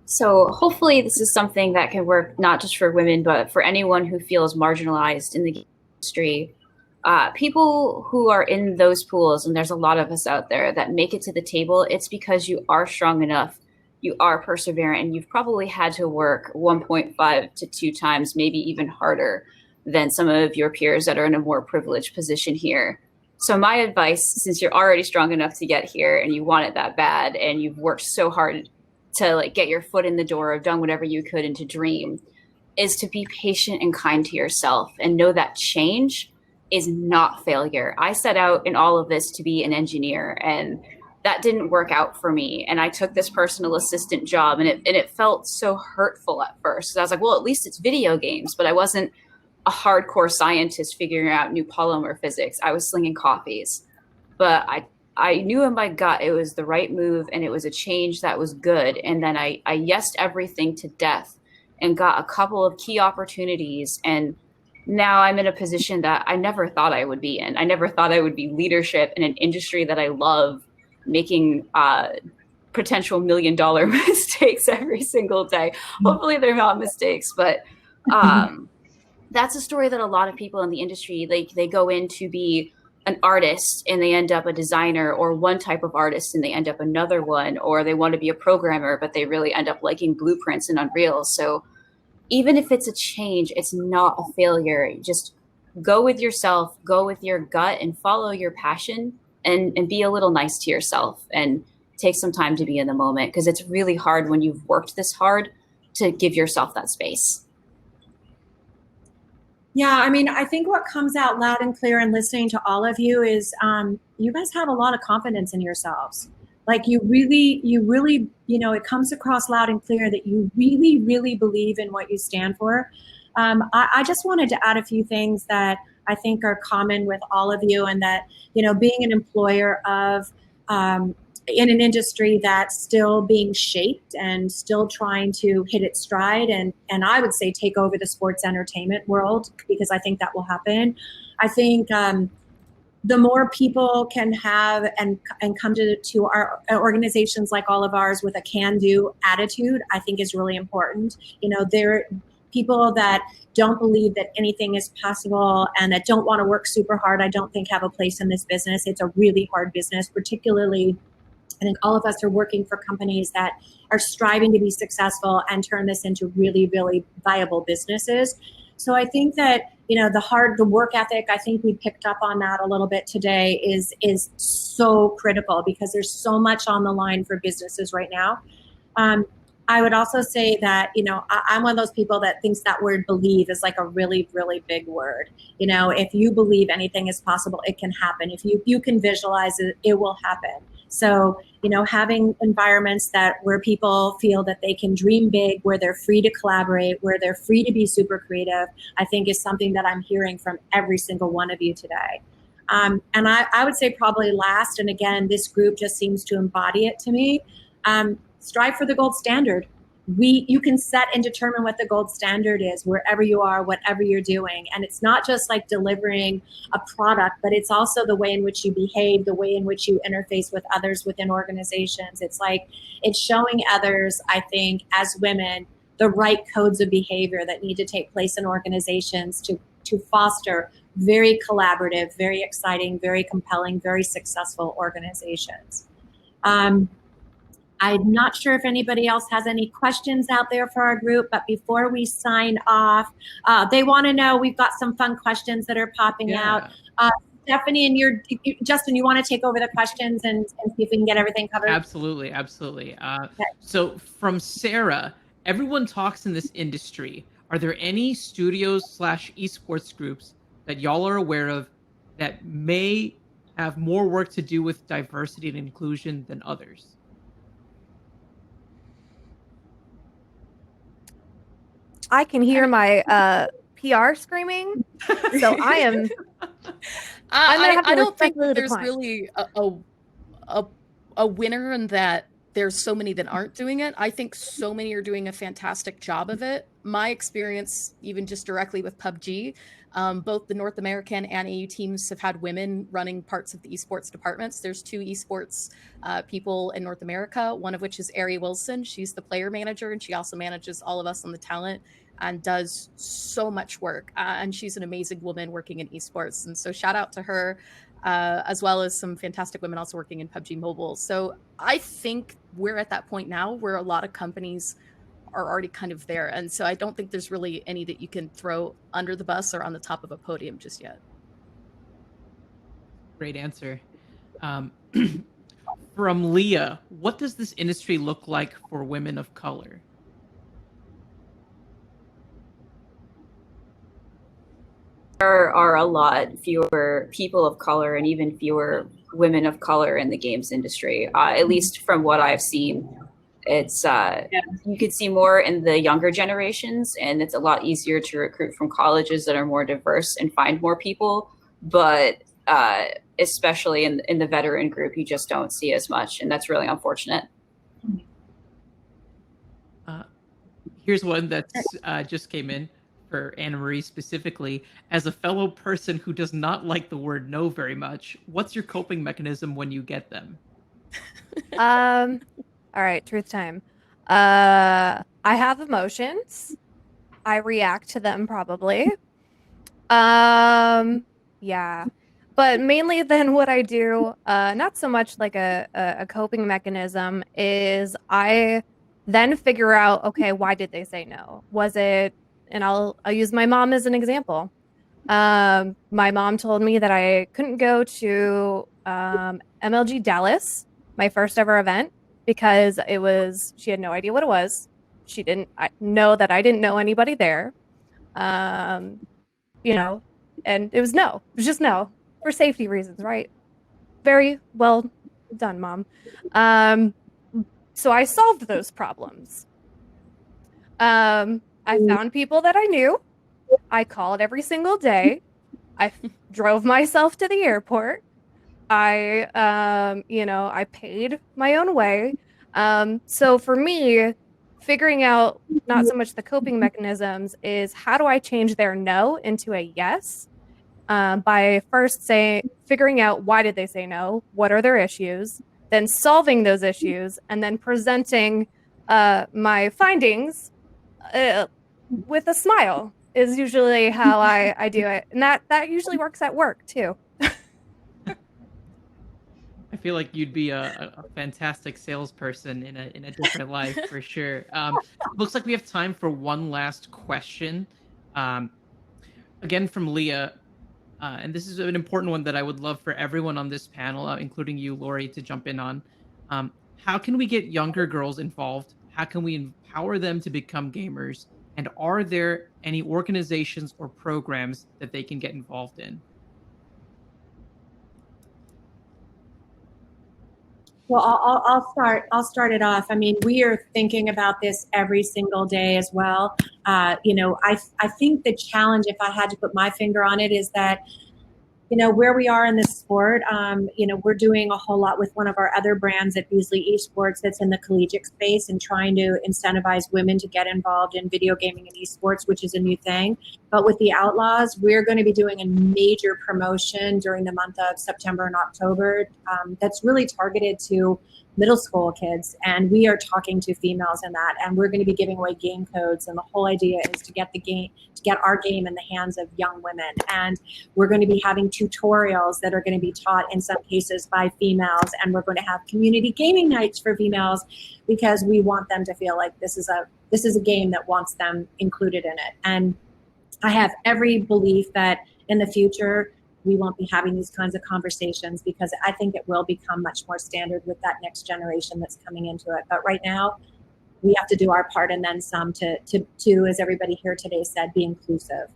So hopefully this is something that can work not just for women, but for anyone who feels marginalized in the industry. People who are in those pools, and there's a lot of us out there that make it to the table, it's because you are strong enough, you are perseverant, and you've probably had to work 1.5 to 2 times, maybe even harder than some of your peers that are in a more privileged position here. So my advice, since you're already strong enough to get here and you want it that bad and you've worked so hard to like get your foot in the door, have done whatever you could and to dream, is to be patient and kind to yourself and know that change is not failure. I set out in all of this to be an engineer, and that didn't work out for me. And I took this personal assistant job, and it felt so hurtful at first. I was like, well, at least it's video games, but I wasn't a hardcore scientist figuring out new polymer physics. I was slinging coffees, but I knew in my gut it was the right move, and it was a change that was good. And then I yesed everything to death and got a couple of key opportunities. And now I'm in a position that I never thought I would be in. I never thought I would be leadership in an industry that I love, making potential $1 million mistakes every single day. Hopefully they're not mistakes, but that's a story that a lot of people in the industry, like they go in to be an artist and they end up a designer, or one type of artist and they end up another one, or they want to be a programmer, but they really end up liking Blueprints and Unreal. So even if it's a change, it's not a failure. Just go with yourself, go with your gut, and follow your passion, and be a little nice to yourself, and take some time to be in the moment, because it's really hard when you've worked this hard to give yourself that space. Yeah, I mean, I think what comes out loud and clear in listening to all of you is you guys have a lot of confidence in yourselves. Like you really, it comes across loud and clear that you really, really believe in what you stand for. I just wanted to add a few things that I think are common with all of you, and that, being an employer of in an industry that's still being shaped and still trying to hit its stride, and I would say take over the sports entertainment world, because I think that will happen. I think the more people can have and come to our organizations like all of ours with a can-do attitude, I think is really important. There are people that don't believe that anything is possible and that don't want to work super hard, I don't think have a place in this business. It's a really hard business, particularly I think all of us are working for companies that are striving to be successful and turn this into really, really viable businesses. So I think that, the work ethic, I think we picked up on that a little bit today, is so critical because there's so much on the line for businesses right now. I would also say that, I'm one of those people that thinks that word believe is like a really, really big word. If you believe anything is possible, it can happen. If you can visualize it, it will happen. So, having environments where people feel that they can dream big, where they're free to collaborate, where they're free to be super creative, I think is something that I'm hearing from every single one of you today. And I would say probably last, and again, this group just seems to embody it to me, strive for the gold standard. You can set and determine what the gold standard is wherever you are, whatever you're doing. And it's not just like delivering a product, but it's also the way in which you behave, the way in which you interface with others within organizations. It's showing others, I think, as women, the right codes of behavior that need to take place in organizations to foster very collaborative, very exciting, very compelling, very successful organizations. I'm not sure if anybody else has any questions out there for our group, but before we sign off, they want to know, we've got some fun questions that are popping out. Stephanie and Justin, you want to take over the questions and see if we can get everything covered? Absolutely. Okay. So from Sarah, everyone talks in this industry. Are there any studios / esports groups that y'all are aware of that may have more work to do with diversity and inclusion than others? I can hear my PR screaming, so I am. I don't think there's really a winner in that. There's so many that aren't doing it. I think so many are doing a fantastic job of it. My experience, even just directly with PUBG, both the North American and EU teams have had women running parts of the esports departments. There's 2 esports people in North America, one of which is Ari Wilson. She's the player manager, and she also manages all of us on the talent and does so much work. And she's an amazing woman working in esports. And so shout out to her, as well as some fantastic women also working in PUBG Mobile. So I think we're at that point now where a lot of companies are already kind of there. And so I don't think there's really any that you can throw under the bus or on the top of a podium just yet. Great answer. From Leah, what does this industry look like for women of color? There are a lot fewer people of color and even fewer women of color in the games industry, at least from what I've seen. It's you could see more in the younger generations, and it's a lot easier to recruit from colleges that are more diverse and find more people. But especially in the veteran group, you just don't see as much, and that's really unfortunate. Here's one that's just came in for Anna Marie specifically. As a fellow person who does not like the word no very much, what's your coping mechanism when you get them? All right, truth time. I have emotions. I react to them probably. Yeah. But mainly then what I do, not so much like a coping mechanism, is I then figure out, okay, why did they say no? Was it, and I'll use my mom as an example. My mom told me that I couldn't go to MLG Dallas, my first ever event, because she had no idea what it was. She didn't know that I didn't know anybody there. And it was no. It was just no, for safety reasons, right? Very well done, Mom. So I solved those problems. I found people that I knew. I called every single day. I drove myself to the airport. I paid my own way. So for me, figuring out not so much the coping mechanisms is how do I change their no into a yes? By first figuring out why did they say no? What are their issues? Then solving those issues, and then presenting my findings with a smile is usually how I do it. And that usually works at work too. I feel like you'd be a fantastic salesperson in a different life for sure. Looks like we have time for one last question. Um, again from Leah, and this is an important one that I would love for everyone on this panel, including you, Lori, to jump in on. How can we get younger girls involved? How can we empower them to become gamers? And are there any organizations or programs that they can get involved in? Well, I'll start. I'll start it off. I mean, we are thinking about this every single day as well. I think the challenge, if I had to put my finger on it, is that where we are in this sport, we're doing a whole lot with one of our other brands at Beasley Esports that's in the collegiate space and trying to incentivize women to get involved in video gaming and esports, which is a new thing. But with the Outlaws, we're going to be doing a major promotion during the month of September and October that's really targeted to middle school kids, and we are talking to females in that, and we're going to be giving away game codes, and the whole idea is to get our game in the hands of young women. And we're going to be having tutorials that are going to be taught in some cases by females, and we're going to have community gaming nights for females because we want them to feel like this is a game that wants them included in it. And I have every belief that in the future we won't be having these kinds of conversations because I think it will become much more standard with that next generation that's coming into it. But right now, we have to do our part and then some to as everybody here today said, be inclusive.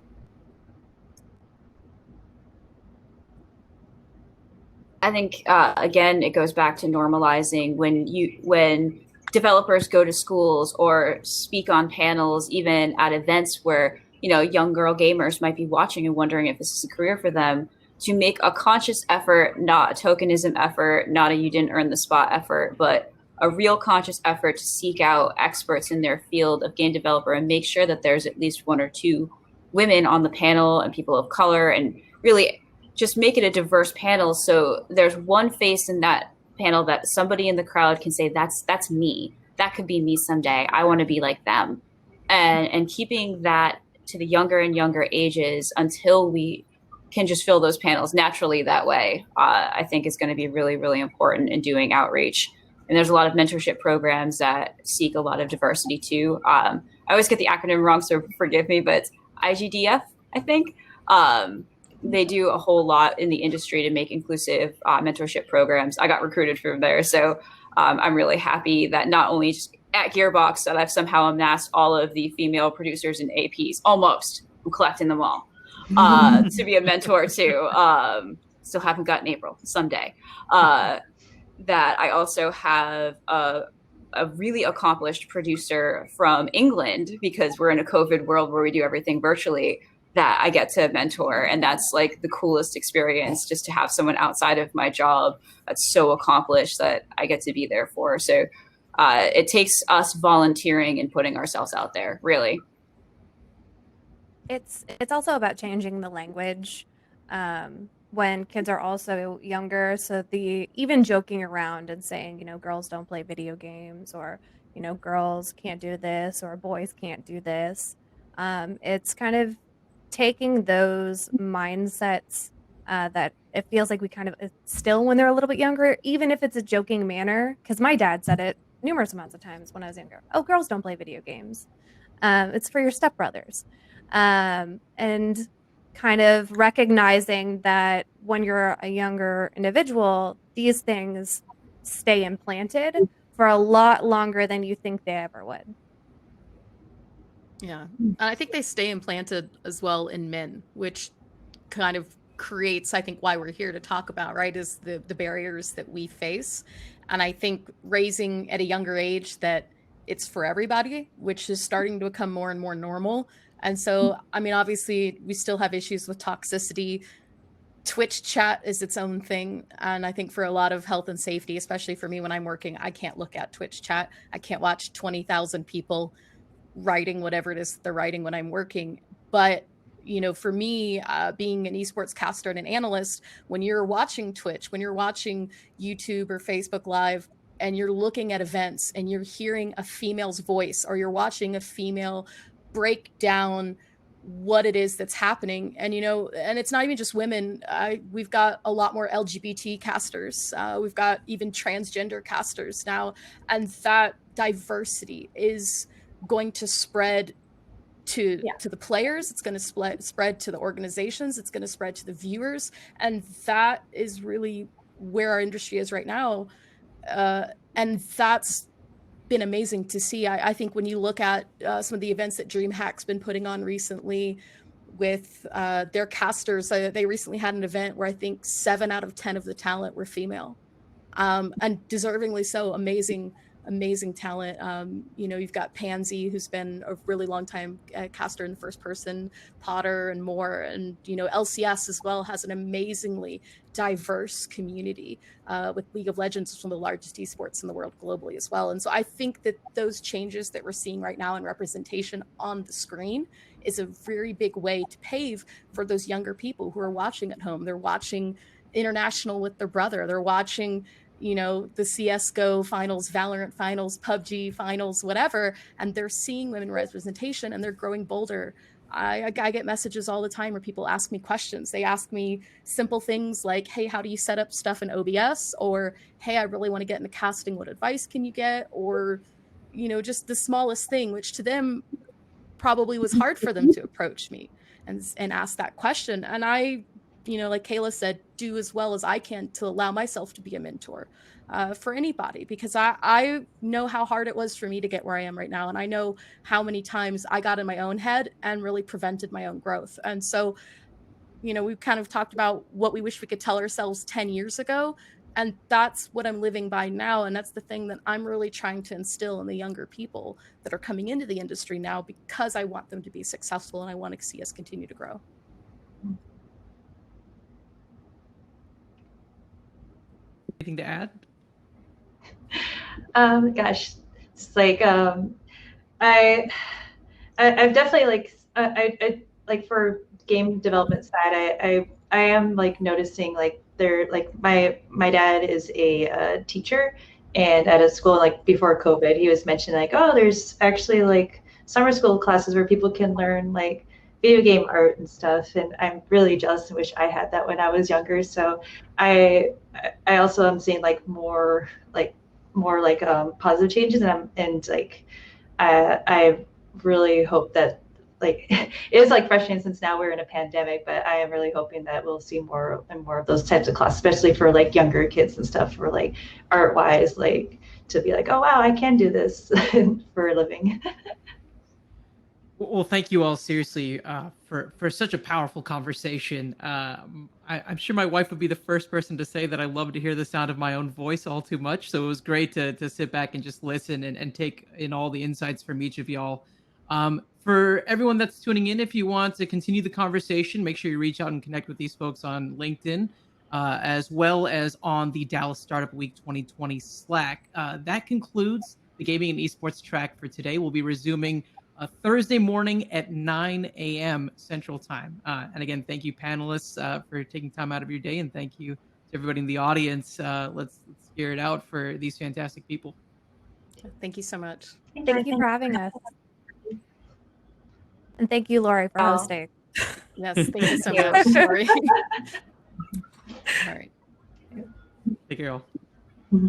I think again, it goes back to normalizing when developers go to schools or speak on panels, even at events where young girl gamers might be watching and wondering if this is a career for them, to make a conscious effort, not a tokenism effort, not a you didn't earn the spot effort, but a real conscious effort to seek out experts in their field of game developer and make sure that there's at least one or two women on the panel and people of color, and really just make it a diverse panel so there's one face in that panel that somebody in the crowd can say, that's me. That could be me someday. I want to be like them. And keeping that to the younger and younger ages until we can just fill those panels naturally that way, I think is going to be really, really important in doing outreach. And there's a lot of mentorship programs that seek a lot of diversity too. I always get the acronym wrong, so forgive me, but it's IGDF, I think. They do a whole lot in the industry to make inclusive mentorship programs. I got recruited from there, so I'm really happy that not only just at Gearbox that I've somehow amassed all of the female producers and APs, almost. I'm collecting them all to be a mentor to. Still haven't gotten April, someday. That I also have a really accomplished producer from England, because we're in a COVID world where we do everything virtually, that I get to mentor. And that's like the coolest experience, just to have someone outside of my job that's so accomplished that I get to be there for. So it takes us volunteering and putting ourselves out there, really. It's also about changing the language when kids are also younger. So even joking around and saying, girls don't play video games, or, girls can't do this, or boys can't do this. It's kind of taking those mindsets that it feels like we kind of still when they're a little bit younger, even if it's a joking manner, because my dad said it numerous amounts of times when I was younger. Oh, girls don't play video games. It's for your stepbrothers. And kind of recognizing that when you're a younger individual, these things stay implanted for a lot longer than you think they ever would. Yeah. And I think they stay implanted as well in men, which kind of creates, I think, why we're here to talk about, right, is the barriers that we face. And I think raising at a younger age that it's for everybody, which is starting to become more and more normal. And so, I mean, obviously, we still have issues with toxicity. Twitch chat is its own thing. And I think for a lot of health and safety, especially for me when I'm working, I can't look at Twitch chat. I can't watch 20,000 people writing whatever it is they're writing when I'm working. But, for me, being an esports caster and an analyst, when you're watching Twitch, when you're watching YouTube or Facebook Live, and you're looking at events and you're hearing a female's voice, or you're watching a female break down what it is that's happening. And, and it's not even just women. We've got a lot more LGBT casters. We've got even transgender casters now. And that diversity is going to spread to the players. It's going to spread to the organizations. It's going to spread to the viewers. And that is really where our industry is right now. And that's been amazing to see. I think when you look at some of the events that DreamHack's been putting on recently with their casters, they recently had an event where I think 7 out of 10 of the talent were female, and deservingly so. Amazing talent. You've got Pansy, who's been a really long time caster in the first person, Potter and more. And, LCS as well has an amazingly diverse community with League of Legends, which is one of the largest esports in the world globally as well. And so I think that those changes that we're seeing right now in representation on the screen is a very big way to pave for those younger people who are watching at home. They're watching international with their brother. They're watching the CSGO finals, Valorant finals, PUBG finals, whatever, and they're seeing women representation and they're growing bolder. I get messages all the time where people ask me questions. They ask me simple things like, hey, how do you set up stuff in OBS? Or, hey, I really want to get into casting. What advice can you get? Or, just the smallest thing, which to them probably was hard for them to approach me and ask that question. And I, like Kayla said, do as well as I can to allow myself to be a mentor for anybody, because I know how hard it was for me to get where I am right now. And I know how many times I got in my own head and really prevented my own growth. And so, we've kind of talked about what we wish we could tell ourselves 10 years ago. And that's what I'm living by now. And that's the thing that I'm really trying to instill in the younger people that are coming into the industry now, because I want them to be successful and I want to see us continue to grow. Anything to add? Gosh, it's like I've definitely I like for game development side, I am like noticing like they're like my dad is a teacher, and at a school like before COVID, he was mentioning like, oh, there's actually like summer school classes where people can learn like video game art and stuff, and I'm really jealous and wish I had that when I was younger. So I also am seeing like more positive changes, and I really hope that like it is like frustrating since now we're in a pandemic, but I am really hoping that we'll see more and more of those types of classes, especially for like younger kids and stuff, for like art wise, like to be like, oh wow, I can do this for a living. Well, thank you all seriously for such a powerful conversation. I'm sure my wife would be the first person to say that I love to hear the sound of my own voice all too much. So it was great to sit back and just listen and take in all the insights from each of y'all. For everyone that's tuning in, if you want to continue the conversation, make sure you reach out and connect with these folks on LinkedIn, as well as on the Dallas Startup Week 2020 Slack. That concludes the gaming and esports track for today. We'll be resuming Thursday morning at 9 a.m. Central Time. And again, thank you, panelists, for taking time out of your day. And thank you to everybody in the audience. Let's hear it out for these fantastic people. Thank you so much. Thank you for having us. And thank you, Lori, for hosting. Yes, thank you so much, Lori. All right. Take care, all. Mm-hmm.